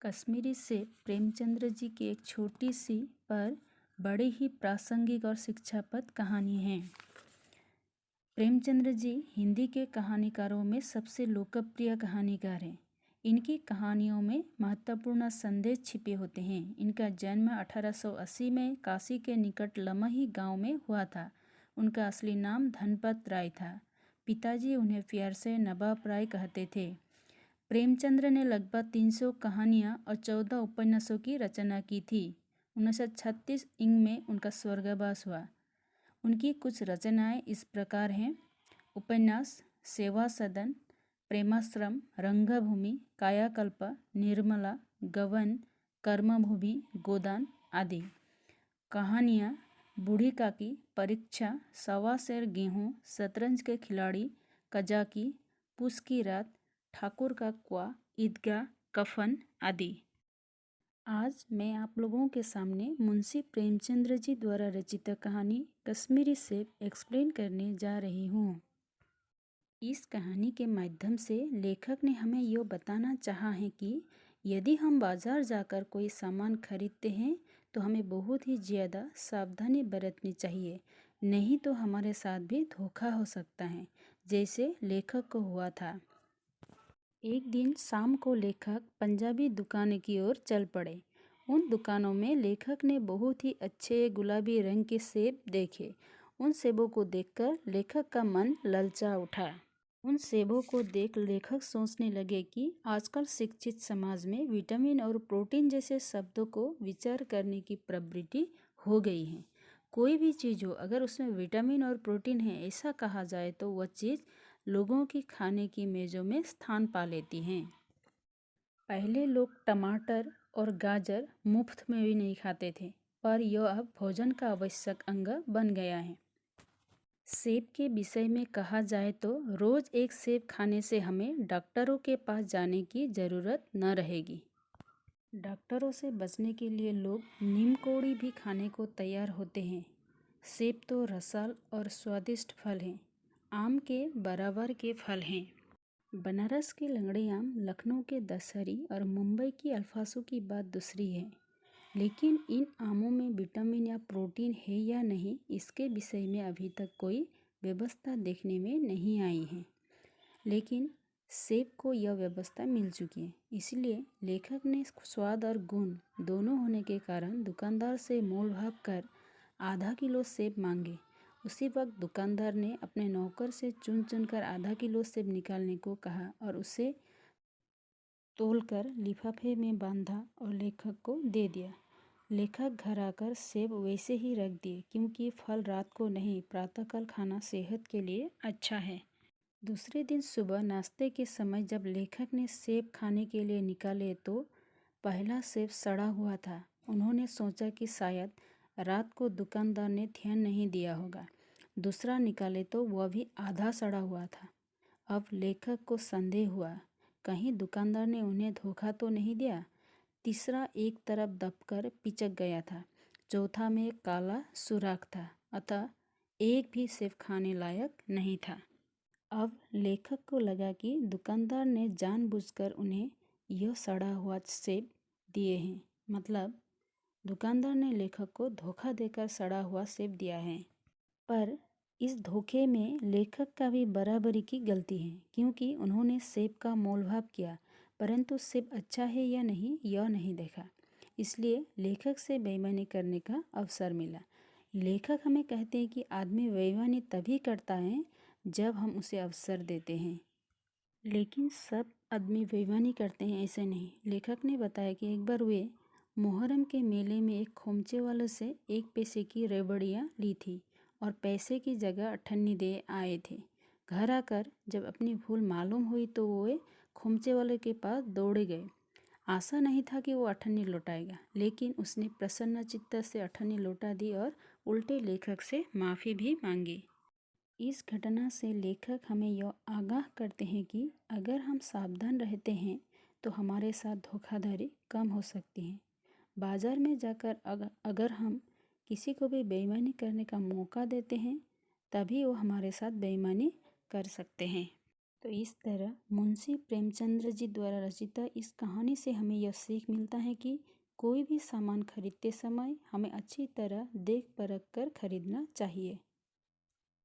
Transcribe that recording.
कश्मीरी सेब प्रेमचंद्र जी की एक छोटी सी पर बड़ी ही प्रासंगिक और शिक्षाप्रद कहानी है। प्रेमचंद्र जी हिंदी के कहानीकारों में सबसे लोकप्रिय कहानीकार हैं। इनकी कहानियों में महत्वपूर्ण संदेश छिपे होते हैं। इनका जन्म 1880 में काशी के निकट लमही गांव में हुआ था। उनका असली नाम धनपत राय था। पिताजी उन्हें प्यार से नवाब राय कहते थे। प्रेमचंद्र ने लगभग 300 कहानियाँ और 14 उपन्यासों की रचना की थी। 1936 में उनका स्वर्गवास हुआ। उनकी कुछ रचनाएं इस प्रकार हैं: उपन्यास सेवा सदन, प्रेमाश्रम, रंगभूमि, कायाकल्प, निर्मला, गवन, कर्मभूमि, गोदान आदि। कहानियाँ बूढ़ी काकी, परीक्षा, सवा सेर गेहूँ, शतरंज के खिलाड़ी, कजाकी, पूस की रात, ठाकुर का कुआं, ईदगाह, कफन आदि। आज मैं आप लोगों के सामने मुंशी प्रेमचंद्र जी द्वारा रचित कहानी कश्मीरी सेब एक्सप्लेन करने जा रही हूँ। इस कहानी के माध्यम से लेखक ने हमें यह बताना चाहा है कि यदि हम बाजार जाकर कोई सामान खरीदते हैं तो हमें बहुत ही ज़्यादा सावधानी बरतनी चाहिए, नहीं तो हमारे साथ भी धोखा हो सकता है, जैसे लेखक को हुआ था। एक दिन शाम को लेखक पंजाबी दुकान की ओर चल पड़े। उन दुकानों में लेखक ने बहुत ही अच्छे गुलाबी रंग के सेब देखे। उन सेबों को देखकर लेखक का मन ललचा उठा। उन सेबों को देख लेखक सोचने लगे कि आजकल शिक्षित समाज में विटामिन और प्रोटीन जैसे शब्दों को विचार करने की प्रवृत्ति हो गई है। कोई भी चीज़ हो, अगर उसमें विटामिन और प्रोटीन है ऐसा कहा जाए तो वह चीज़ लोगों की खाने की मेज़ों में स्थान पा लेती हैं। पहले लोग टमाटर और गाजर मुफ्त में भी नहीं खाते थे, पर यह अब भोजन का आवश्यक अंग बन गया है। सेब के विषय में कहा जाए तो रोज़ एक सेब खाने से हमें डॉक्टरों के पास जाने की ज़रूरत न रहेगी। डॉक्टरों से बचने के लिए लोग नीम कोड़ी भी खाने को तैयार होते हैं। सेब तो रसाल और स्वादिष्ट फल हैं, आम के बराबर के फल हैं। बनारस के लंगड़े आम, लखनऊ के दशहरी और मुंबई की अल्फासू की बात दूसरी है। लेकिन इन आमों में विटामिन या प्रोटीन है या नहीं, इसके विषय में अभी तक कोई व्यवस्था देखने में नहीं आई है। लेकिन सेब को यह व्यवस्था मिल चुकी है। इसलिए लेखक ने स्वाद और गुण दोनों होने के कारण दुकानदार से मोल भाव कर आधा किलो सेब मांगे। उसी वक्त दुकानदार ने अपने नौकर से चुन चुन कर आधा किलो सेब निकालने को कहा और उसे तोलकर लिफाफे में बांधा और लेखक को दे दिया। लेखक घर आकर सेब वैसे ही रख दिए, क्योंकि फल रात को नहीं प्रातःकाल खाना सेहत के लिए अच्छा है। दूसरे दिन सुबह नाश्ते के समय जब लेखक ने सेब खाने के लिए निकाले तो पहला सेब सड़ा हुआ था। उन्होंने सोचा कि शायद रात को दुकानदार ने ध्यान नहीं दिया होगा। दूसरा निकाले तो वह भी आधा सड़ा हुआ था। अब लेखक को संदेह हुआ, कहीं दुकानदार ने उन्हें धोखा तो नहीं दिया। तीसरा एक तरफ दबकर पिचक गया था। चौथा में काला सुराख था, अतः एक भी सेब खाने लायक नहीं था। अब लेखक को लगा कि दुकानदार ने जानबूझकर उन्हें यह सड़ा हुआ सेब दिए हैं, मतलब दुकानदार ने लेखक को धोखा देकर सड़ा हुआ सेब दिया है। पर इस धोखे में लेखक का भी बराबरी की गलती है, क्योंकि उन्होंने सेब का मोलभाव किया, परंतु सेब अच्छा है या नहीं यह नहीं देखा। इसलिए लेखक से बेईमानी करने का अवसर मिला। लेखक हमें कहते हैं कि आदमी बेईमानी तभी करता है जब हम उसे अवसर देते हैं। लेकिन सब आदमी बेईमानी करते हैं ऐसे नहीं। लेखक ने बताया कि एक बार वे मुहर्रम के मेले में एक खोमचे वाले से 1 पैसे की रेवड़ियाँ ली थी और पैसे की जगह अठन्नी दे आए थे। घर आकर जब अपनी भूल मालूम हुई तो वे खोमचे वाले के पास दौड़े गए। आशा नहीं था कि वो अठन्नी लौटाएगा, लेकिन उसने प्रसन्न चित्त से अठन्नी लौटा दी और उल्टे लेखक से माफ़ी भी मांगी। इस घटना से लेखक हमें यह आगाह करते हैं कि अगर हम सावधान रहते हैं तो हमारे साथ धोखाधड़ी कम हो सकती है। बाज़ार में जाकर अगर हम किसी को भी बेईमानी करने का मौका देते हैं, तभी वो हमारे साथ बेईमानी कर सकते हैं। तो इस तरह मुंशी प्रेमचंद्र जी द्वारा रचित इस कहानी से हमें यह सीख मिलता है कि कोई भी सामान खरीदते समय हमें अच्छी तरह देख परख कर खरीदना चाहिए।